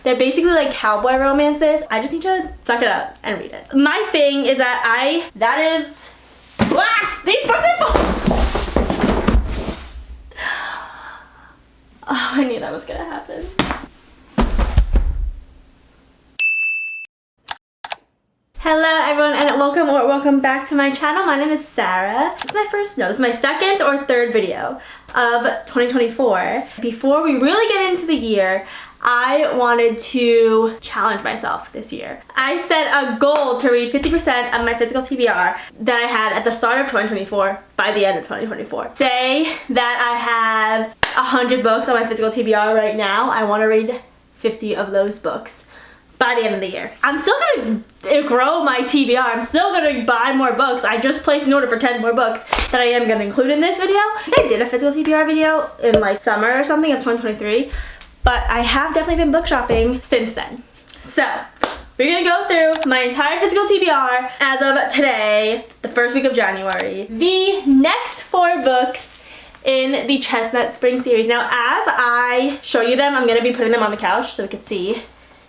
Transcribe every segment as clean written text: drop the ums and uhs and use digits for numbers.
They're basically like cowboy romances. I just need to suck it up and read it. My thing is that these books are full. Oh, I knew that was gonna happen. Hello everyone and welcome back to my channel. My name is Sarah. This is my second or third video of 2024. Before we really get into the year, I wanted to challenge myself this year. I set a goal to read 50% of my physical TBR that I had at the start of 2024 by the end of 2024. Say that I have 100 books on my physical TBR right now. I want to read 50 of those books by the end of the year. I'm still gonna grow my TBR. I'm still gonna buy more books. I just placed an order for 10 more books that I am gonna include in this video. I did a physical TBR video in like summer or something of 2023, but I have definitely been book shopping since then. So we're gonna go through my entire physical TBR as of today, the first week of January. The next 4 books in the Chestnut Spring series. Now, as I show you them, I'm gonna be putting them on the couch so we can see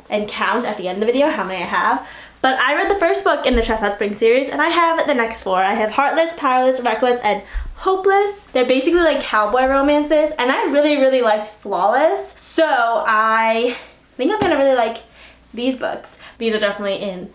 and count at the end of the video how many I have. But I read the first book in the Chestnut Spring series and I have the next 4. I have Heartless, Powerless, Reckless, and Hopeless. They're basically like cowboy romances and I really liked Flawless. So I think I'm gonna really like these books. These are definitely in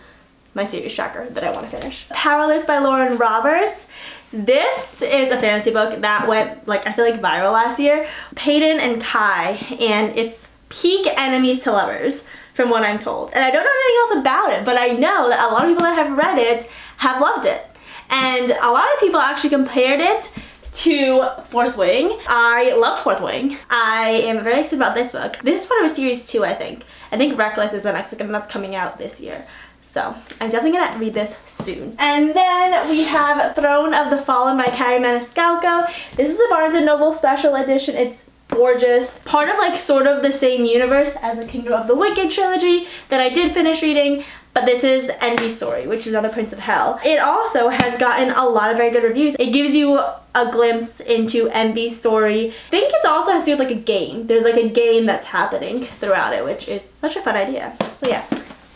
my series tracker that I want to finish. Powerless by Lauren Roberts. This is a fantasy book that went I feel like viral last year. Peyton and Kai, and it's peak enemies to lovers, from what I'm told. And I don't know anything else about it, but I know that a lot of people that have read it have loved it. And a lot of people actually compared it to Fourth Wing. I love Fourth Wing. I am very excited about this book. This is part of a series 2, I think. I think Reckless is the next book and that's coming out this year. So I'm definitely gonna read this soon. And then we have Throne of the Fallen by Carrie Maniscalco. This is the Barnes & Noble special edition. It's gorgeous. Part of sort of the same universe as the Kingdom of the Wicked trilogy that I did finish reading, but this is Envy's story, which is another Prince of Hell. It also has gotten a lot of very good reviews. It gives you a glimpse into Envy's story. I think it also has to do with a game. There's a game that's happening throughout it, which is such a fun idea. So yeah.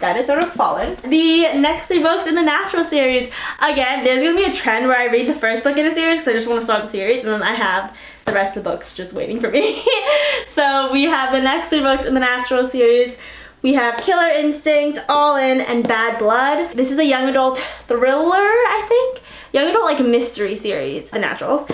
That is Throne of the Fallen. The next 3 books in the Natural series. Again, there's gonna be a trend where I read the first book in a series because I just want to start the series, and then I have the rest of the books just waiting for me. So we have the next 3 books in the Natural series. We have Killer Instinct, All In, and Bad Blood. This is a young adult thriller, I think. Young adult mystery series, The Naturals,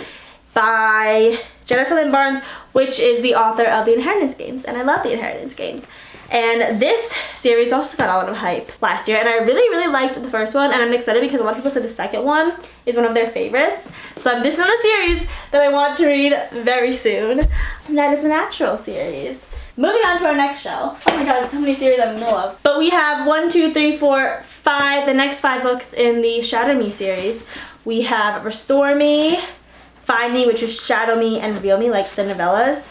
by Jennifer Lynn Barnes, which is the author of The Inheritance Games, and I love The Inheritance Games. And this series also got a lot of hype last year, and I really liked the first one, and I'm excited because a lot of people said the second one is one of their favorites. So this is another series that I want to read very soon, and that is the Natural series. Moving on to our next shelf. Oh my god, so many series I'm in the middle of. But we have 1, 2, 3, 4, 5, the next 5 books in the Shadow Me series. We have Restore Me, Find Me, which is Shadow Me and Reveal Me, like the novellas,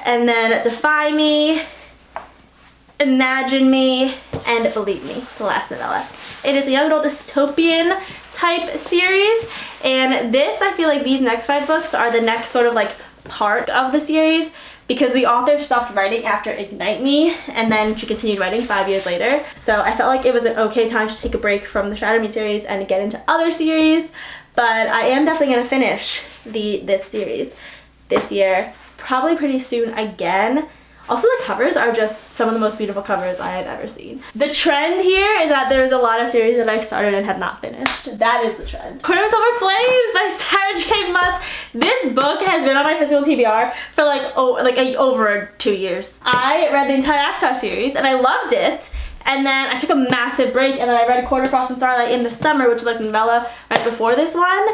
and then Defy Me, Imagine Me, and Believe Me, the last novella. It is a young adult dystopian type series, and this, I feel like these next 5 books are the next sort of part of the series because the author stopped writing after Ignite Me, and then she continued writing 5 years later. So I felt like it was an okay time to take a break from the Shadow Me series and get into other series, but I am definitely going to finish this series this year, probably pretty soon again. Also, the covers are just some of the most beautiful covers I have ever seen. The trend here is that there's a lot of series that I've started and have not finished. That is the trend. Court of Silver Flames by Sarah J. Maas. This book has been on my physical TBR for over 2 years. I read the entire ACOTAR series and I loved it. And then I took a massive break and then I read Quarter Frost and Starlight in the summer, which is a novella right before this one.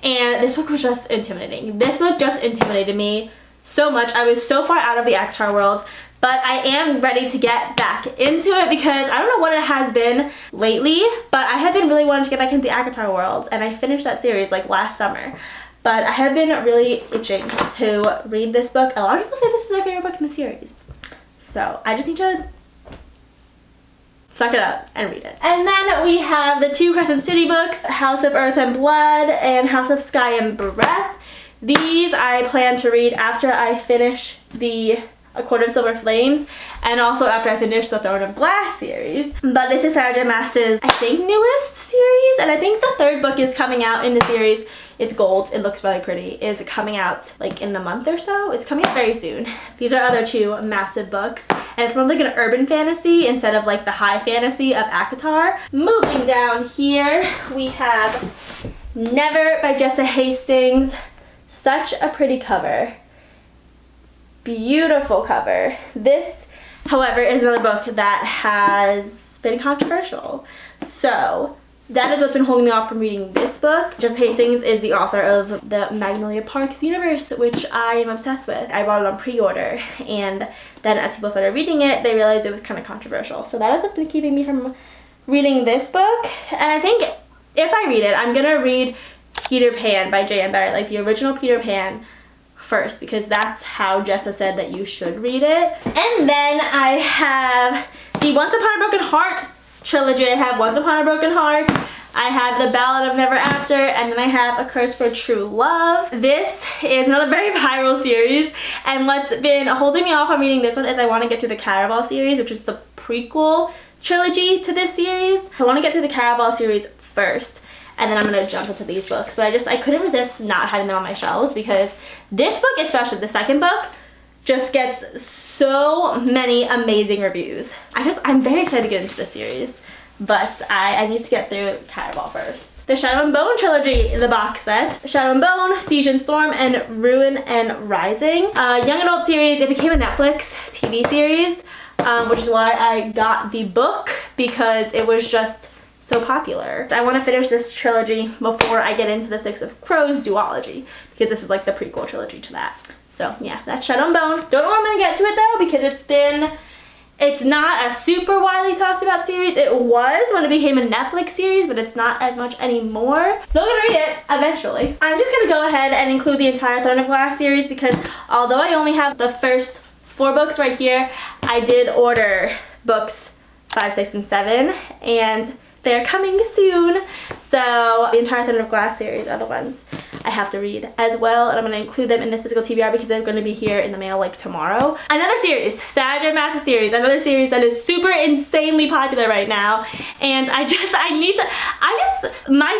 And this book was just intimidating. This book just intimidated me so much. I was so far out of the ACOTAR world, but I am ready to get back into it because I don't know what it has been lately, but I have been really wanting to get back into the ACOTAR world, and I finished that series last summer. But I have been really itching to read this book. A lot of people say this is their favorite book in the series. So I just need to suck it up and read it. And then we have the 2 Crescent City books, House of Earth and Blood and House of Sky and Breath. These I plan to read after I finish the A Court of Silver Flames, and also after I finished the Throne of Glass series. But this is Sarah J. Maas's, I think, newest series, and I think the third book is coming out in the series. It's gold, it looks really pretty. Is coming out like in a month or so. It's coming out very soon. These are other two massive books, and it's more like an urban fantasy instead of like the high fantasy of ACOTAR. Moving down here, we have Never by Jessa Hastings. Such a pretty cover. Beautiful cover. This, however, is another book that has been controversial. So that is what's been holding me off from reading this book. Jessa Hastings is the author of the Magnolia Parks universe, which I am obsessed with. I bought it on pre-order, and then as people started reading it, they realized it was kind of controversial. So that is what's been keeping me from reading this book. And I think if I read it, I'm gonna read Peter Pan by J.M. Barrie, like the original Peter Pan first, because that's how Jessa said that you should read it. And then I have the Once Upon a Broken Heart trilogy. I have Once Upon a Broken Heart, I have The Ballad of Never After, and then I have A Curse for True Love. This is another very viral series, and what's been holding me off on reading this one is I want to get through the Caraval series, which is the prequel trilogy to this series. I want to get through the Caraval series first, and then I'm going to jump into these books. But I couldn't resist not having them on my shelves, because this book, especially the second book, just gets so many amazing reviews. I'm very excited to get into this series, but I need to get through Caraval first. The Shadow and Bone trilogy, the box set. Shadow and Bone, Siege and Storm, and Ruin and Rising. Young adult series. It became a Netflix TV series, which is why I got the book, because it was just so popular. I want to finish this trilogy before I get into the Six of Crows duology, because this is like the prequel trilogy to that. So yeah, that's Shadow and Bone. Don't know when I'm gonna get to it though, because it's not a super widely talked about series. It was when it became a Netflix series, but it's not as much anymore. Still gonna read it eventually. I'm just gonna go ahead and include the entire Throne of Glass series, because although I only have the first 4 books right here, I did order books 5, 6, and 7, and they're coming soon. So the entire Throne of Glass series are the ones I have to read as well, and I'm going to include them in this physical TBR because they're going to be here in the mail like tomorrow. Another series, Sarah J. Maas series, another series that is super insanely popular right now, and my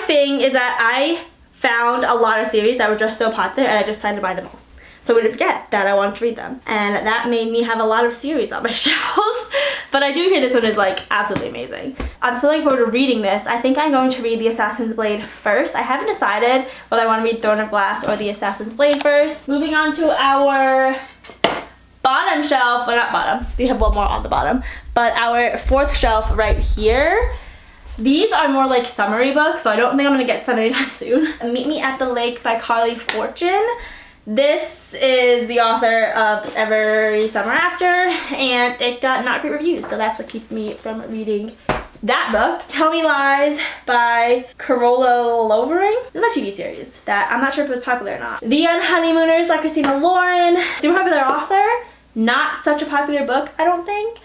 thing is that I found a lot of series that were just so popular, and I just decided to buy them all. So I wouldn't forget that I wanted to read them. And that made me have a lot of series on my shelves. But I do hear this one is like absolutely amazing. I'm still looking forward to reading this. I think I'm going to read The Assassin's Blade first. I haven't decided whether I want to read Throne of Glass or The Assassin's Blade first. Moving on to our bottom shelf. Well, not bottom. We have one more on the bottom. But our 4th shelf right here. These are more like summary books, so I don't think I'm going to get to them anytime soon. Meet Me at the Lake by Carly Fortune. This is the author of Every Summer After, and it got not great reviews, so that's what keeps me from reading that book. Tell Me Lies by Carola Lovering. Another TV series that I'm not sure if it was popular or not. The Honeymooners by Christina Lauren. Super popular author. Not such a popular book, I don't think,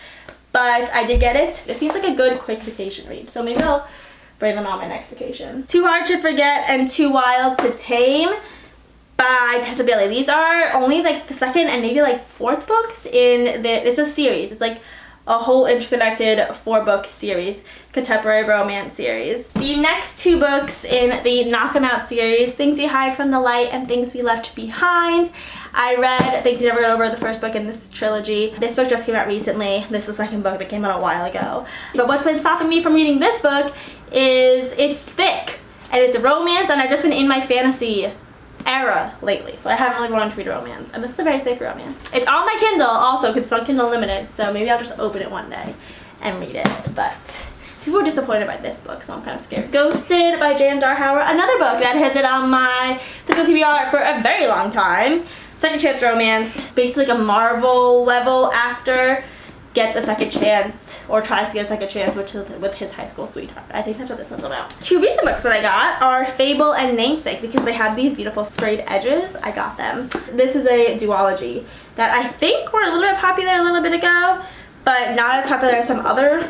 but I did get it. It seems like a good quick vacation read, so maybe I'll bring them on my next vacation. Too Hard to Forget and Too Wild to Tame by Tessa Bailey. These are only like the second and maybe like 4th books it's a series. It's like a whole interconnected 4-book series, contemporary romance series. The next 2 books in the Knock 'Em Out series, Things We Hide from the Light and Things We Left Behind. I read Things You Never Get Over, the first book in this trilogy. This book just came out recently. This is the 2nd book that came out a while ago. But what's been stopping me from reading this book is it's thick and it's a romance, and I've just been in my fantasy era lately, so I haven't really wanted to read romance, and this is a very thick romance. It's on my Kindle also, because it's on Kindle Unlimited, so maybe I'll just open it one day and read it, but people were disappointed by this book, so I'm kind of scared. Ghosted by J.M. Darhauer, another book that has been on my physical TBR for a very long time. Second chance romance, basically like a Marvel level actor gets a second chance, or tries to get a second chance with his high school sweetheart. I think that's what this one's about. 2 recent books that I got are Fable and Namesake, because they have these beautiful sprayed edges. I got them. This is a duology that I think were a little bit popular a little bit ago, but not as popular as some other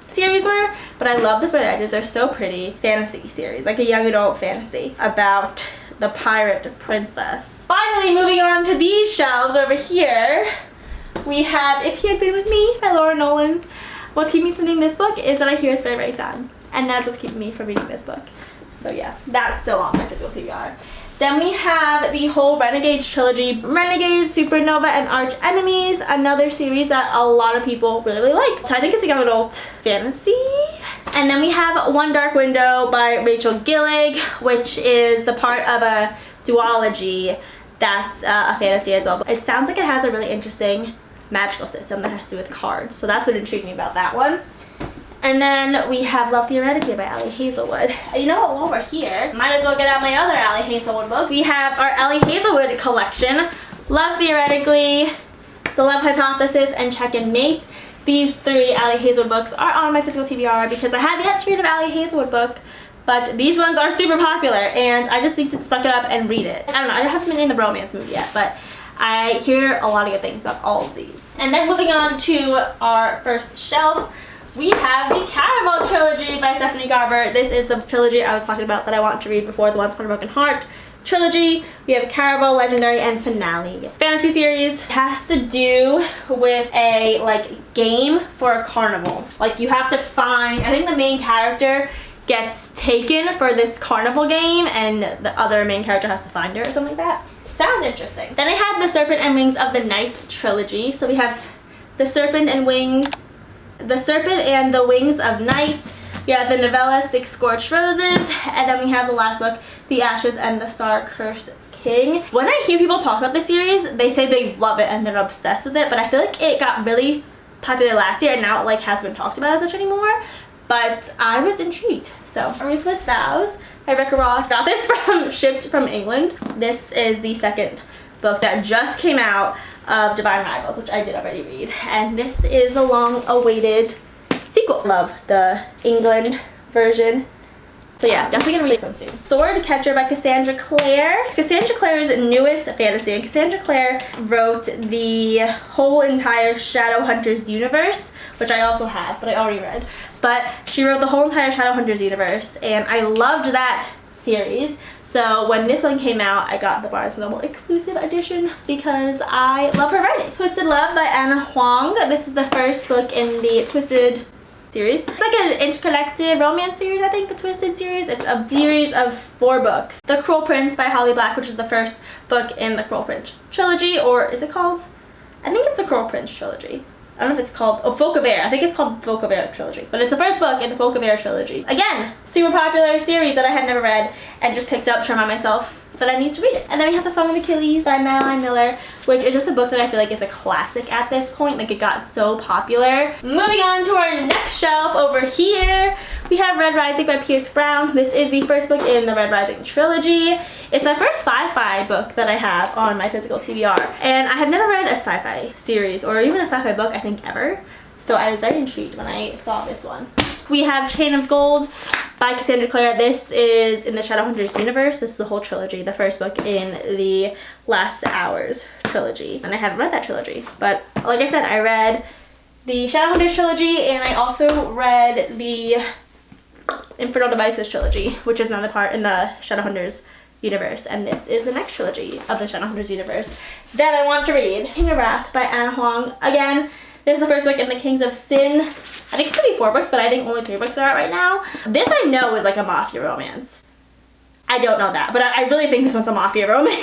series were. But I love the sprayed edges. They're so pretty. Fantasy series, like a young adult fantasy about the pirate princess. Finally, moving on to these shelves over here. We have If He Had Been With Me by Laura Nolan. What's keeping me from reading this book is that I hear it's very, very sad. And that's what's keeping me from reading this book. So yeah, that's still on my physical TBR. Then we have the whole Renegades trilogy. Renegades, Supernova, and Arch Enemies. Another series that a lot of people really, really like. So I think it's a young adult fantasy. And then we have One Dark Window by Rachel Gillig, which is the part of a duology that's a fantasy as well. It sounds like it has a really interesting magical system that has to do with cards. So that's what intrigued me about that one. And then we have Love Theoretically by Ali Hazelwood. You know what, while we're here, might as well get out my other Ali Hazelwood book. We have our Ali Hazelwood collection, Love Theoretically, The Love Hypothesis, and Check and Mate. These three Ali Hazelwood books are on my physical TBR because I have yet to read an Ali Hazelwood book, but these ones are super popular and I just need to suck it up and read it. I don't know, I haven't been in the romance mood yet, but I hear a lot of good things about all of these. And then moving on to our first shelf, we have the Caraval trilogy by Stephanie Garber. This is the trilogy I was talking about that I want to read before, the Once Upon a Broken Heart trilogy. We have Caraval, Legendary, and Finale. Fantasy series has to do with a game for a carnival. Like you have to find, I think the main character gets taken for this carnival game and the other main character has to find her or something like that. Sounds interesting. Then I had The Serpent and Wings of the Night trilogy. So we have The Serpent and the Wings of Night. We have the novella Six Scorched Roses, and then we have the last book, The Ashes and the Star-Cursed King. When I hear people talk about this series, they say they love it and they're obsessed with it, but I feel like it got really popular last year and now it hasn't been talked about as much anymore. But I was intrigued. So, Ruthless Vows by Rebecca Ross. Got this shipped from England. This is the second book that just came out of Divine Rivals, which I did already read. And this is the long-awaited sequel. Love the England version. So yeah, definitely gonna read this one soon. Sword Catcher by Cassandra Clare. Cassandra Clare's newest fantasy, and Cassandra Clare wrote the whole entire Shadowhunters universe, which I also have, but I already read. But she wrote the whole entire Shadowhunters universe, and I loved that series. So when this one came out, I got the Barnes & Noble exclusive edition because I love her writing. Twisted Love by Anna Huang. This is the first book in the Twisted series. It's like an interconnected romance series, I think, the Twisted series. It's a series of 4 books. The Cruel Prince by Holly Black, which is the first book in the Cruel Prince trilogy, or is it called? I think it's the Cruel Prince trilogy. I don't know if it's called, Folk of Air. I think it's called Folk of Air trilogy. But it's the first book in the Folk of Air trilogy. Again, super popular series that I had never read and just picked up to remind myself that I need to read it. And then we have The Song of Achilles by Madeline Miller, which is just a book that I feel like is a classic at this point. Like, it got so popular. Moving on to our next shelf over here, we have Red Rising by Pierce Brown. This is the first book in the Red Rising trilogy. It's my first sci-fi book that I have on my physical TBR. And I have never read a sci-fi series or even a sci-fi book, I think, ever. So I was very intrigued when I saw this one. We have Chain of Gold by Cassandra Clare. This is in the Shadowhunters universe. This is the whole trilogy, the first book in the Last Hours trilogy. And I haven't read that trilogy. But like I said, I read the Shadowhunters trilogy and I also read the Infernal Devices trilogy, which is another part in the Shadowhunters universe. And this is the next trilogy of the Shadowhunters universe that I want to read. King of Wrath by Anna Huang. Again, this is the first book in the Kings of Sin. I think it's gonna be 4 books, but I think only 3 books are out right now. This I know is like a mafia romance. I don't know that, but I really think this one's a mafia romance.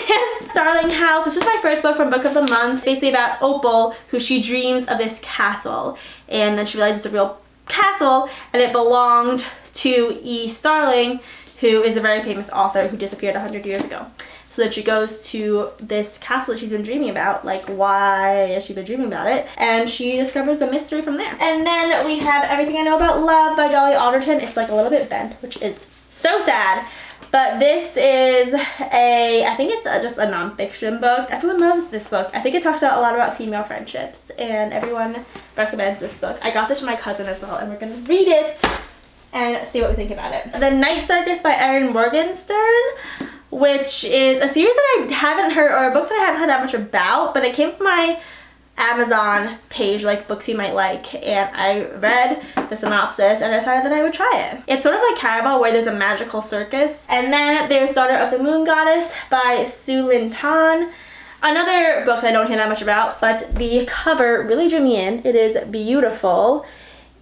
Starling House. This is my first book from Book of the Month. Basically about Opal, who she dreams of this castle. And then she realizes it's a real castle, and it belonged to E. Starling, who is a very famous author who disappeared 100 years ago. So that she goes to this castle that she's been dreaming about. Like, why has she been dreaming about it? And she discovers the mystery from there. And then we have Everything I Know About Love by Dolly Alderton. It's like a little bit bent, which is so sad. But this is I think it's just a nonfiction book. Everyone loves this book. I think it talks a lot about female friendships, and everyone recommends this book. I got this from my cousin as well, and we're gonna read it and see what we think about it. The Night Circus by Erin Morgenstern, which is a series that I haven't heard, or a book that I haven't heard that much about, but it came from my Amazon page, like books you might like, and I read the synopsis and I decided that I would try it. It's sort of like Caraval, where there's a magical circus. And then there's Daughter of the Moon Goddess by Su Lin Tan. Another book that I don't hear that much about, but the cover really drew me in. It is beautiful,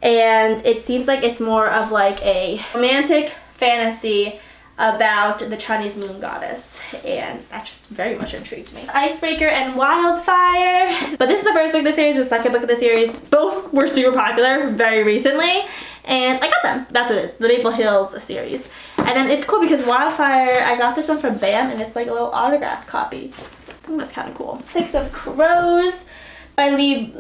and it seems like it's more of like a romantic fantasy about the Chinese moon goddess, and that just very much intrigued me. Icebreaker and Wildfire. But this is the first book of the series, the second book of the series. Both were super popular very recently, and I got them. That's what it is, the Maple Hills series. And then it's cool because Wildfire, I got this one from BAM, and it's like a little autographed copy. I think that's kind of cool. Six of Crows by Lee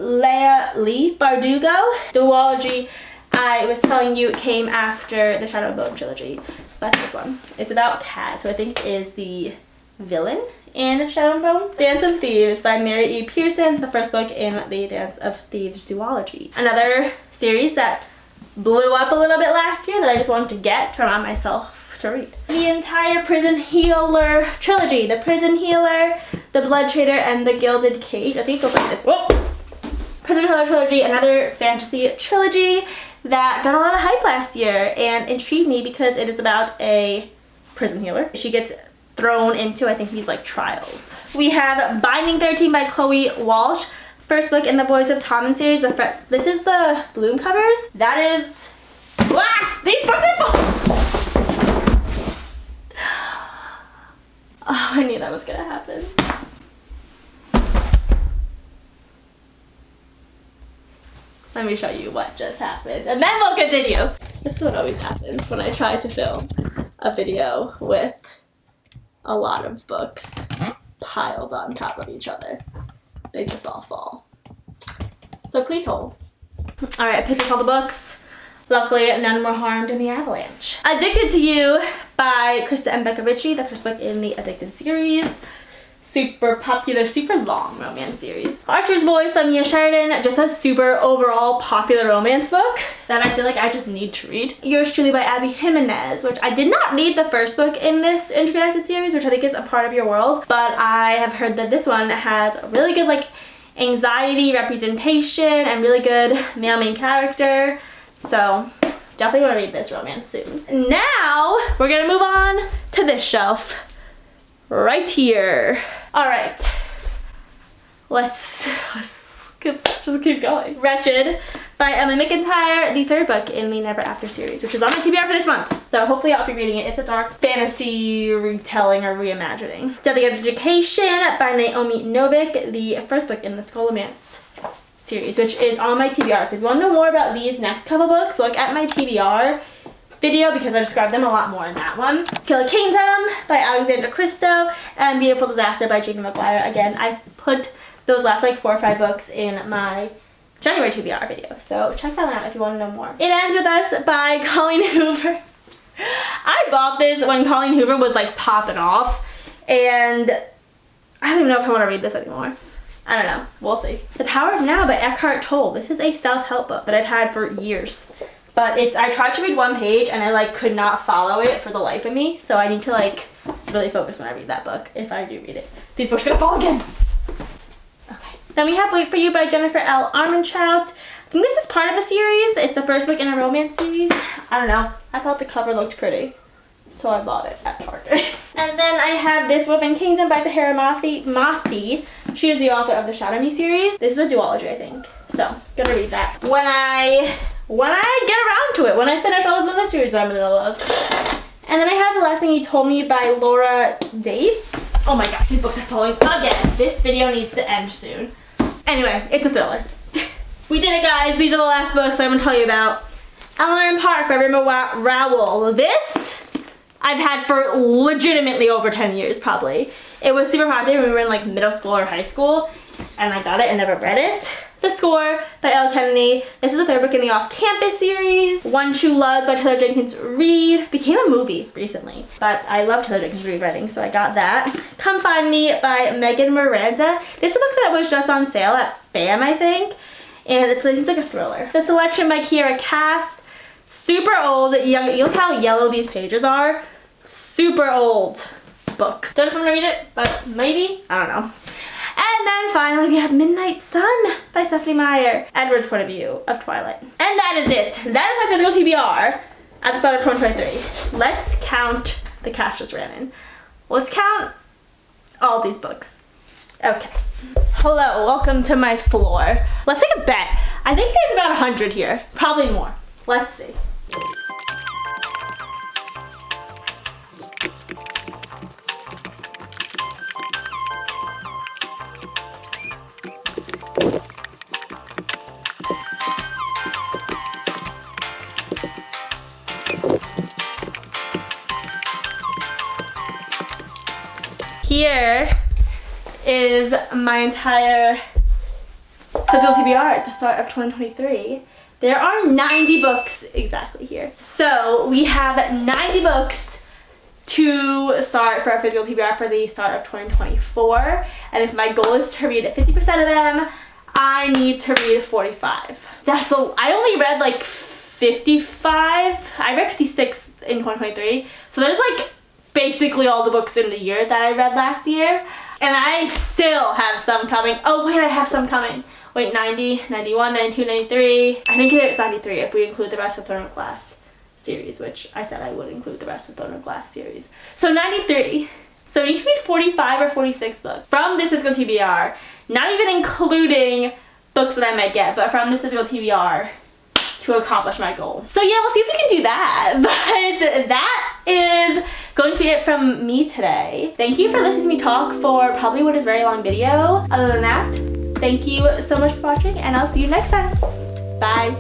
Bardugo. Duology, I was telling you, it came after the Shadow and Bone trilogy. That's this one. It's about Kat, who I think is the villain in Shadow and Bone. Dance of Thieves by Mary E. Pearson, the first book in the Dance of Thieves duology. Another series that blew up a little bit last year that I just wanted to get to remind myself to read. The entire Prison Healer trilogy. The Prison Healer, The Blood Trader, and The Gilded Cage. I think it goes like this. Whoa! Prison Healer trilogy, another fantasy trilogy that got a lot of hype last year and intrigued me because it is about a prison healer. She gets thrown into, I think these like trials. We have Binding 13 by Chloe Walsh. First book in the Boys of Tommen series. This is the Bloom covers. That is... Ah! These books are full! Oh, I knew that was gonna happen. Let me show you what just happened, and then we'll continue. This is what always happens when I try to film a video with a lot of books piled on top of each other. They just all fall. So please hold. All right, I picked up all the books. Luckily, none were harmed in the avalanche. Addicted to You by Krista M. Becca Ritchie, the first book in the Addicted series. Super popular, super long romance series. Archer's Voice by Mia Sheridan, just a super overall popular romance book that I feel like I just need to read. Yours Truly by Abby Jimenez, which I did not read the first book in this interconnected series, which I think is A Part of Your World, but I have heard that this one has a really good like anxiety representation and really good male main character. So definitely want to read this romance soon. Now we're gonna move on to this shelf right here. All right, let's just keep going. Wretched by Emily McIntyre, the third book in the Never After series, which is on my TBR for this month. So hopefully I'll be reading it. It's a dark fantasy retelling or reimagining. Deadly Education by Naomi Novik, the first book in the Scholomance series, which is on my TBR. So if you want to know more about these next couple books, look at my TBR video because I described them a lot more in that one. Kill a Kingdom by Alexandra Christo and Beautiful Disaster by Jamie McGuire. Again, I put those last like 4 or 5 books in my January TBR video, so check that out if you want to know more. It Ends With Us by Colleen Hoover. I bought this when Colleen Hoover was like popping off, and I don't even know if I want to read this anymore. I don't know. We'll see. The Power of Now by Eckhart Tolle. This is a self-help book that I've had for years. But I tried to read one page and I like could not follow it for the life of me. So I need to like really focus when I read that book, if I do read it. These books are gonna fall again. Okay. Then we have Wait For You by Jennifer L. Armentrout. I think this is part of a series. It's the first book in a romance series. I don't know. I thought the cover looked pretty, so I bought it at Target. And then I have this Woven Kingdom by Tahira Mafi. She is the author of the Shadow Me series. This is a duology, I think. So, gonna read that when I get around to it, when I finish all of the other series that I'm gonna love. And then I have The Last Thing You Told Me by Laura Dave. Oh my gosh, these books are falling again. This video needs to end soon. Anyway, it's a thriller. We did it, guys. These are the last books I'm gonna tell you about. Eleanor and Park by Rainbow Rowell. This I've had for legitimately over 10 years probably. It was super popular when we were in like middle school or high school, and I got it and never read it. The Score by Elle Kennedy. This is the third book in the Off-Campus series. One True Love by Taylor Jenkins Reid. Became a movie recently, but I love Taylor Jenkins Reid writing, so I got that. Come Find Me by Megan Miranda. This is a book that was just on sale at BAM, I think, and it's like a thriller. The Selection by Kiera Cass. Super old, young. You look how yellow these pages are. Super old book. Don't know if I'm gonna read it, but maybe. I don't know. And then finally we have Midnight Sun by Stephanie Meyer. Edward's point of view of Twilight. And that is it. That is my physical TBR at the start of 2023. Let's count the cash just ran in. Let's count all these books. Okay. Hello, welcome to my floor. Let's take a bet. I think there's about 100 here. Probably more. Let's see. Here is my entire physical TBR at the start of 2023. There are 90 books exactly here. So we have 90 books to start for our physical TBR for the start of 2024. And if my goal is to read 50% of them, I need to read 45. I only read like 55. I read 56 in 2023. So there's like basically all the books in the year that I read last year. And I still have some coming. Oh wait, I have some coming. Wait, 90, 91, 92, 93. I think it's 93 if we include the rest of Throne of Glass series, which I said I would include the rest of Throne of Glass series. So 93. So we need to read 45 or 46 books from this physical TBR, not even including books that I might get, but from this physical TBR to accomplish my goal. So yeah, we'll see if we can do that. But that is going to be it from me today. Thank you for listening to me talk for probably what is a very long video. Other than that, thank you so much for watching, and I'll see you next time. Bye.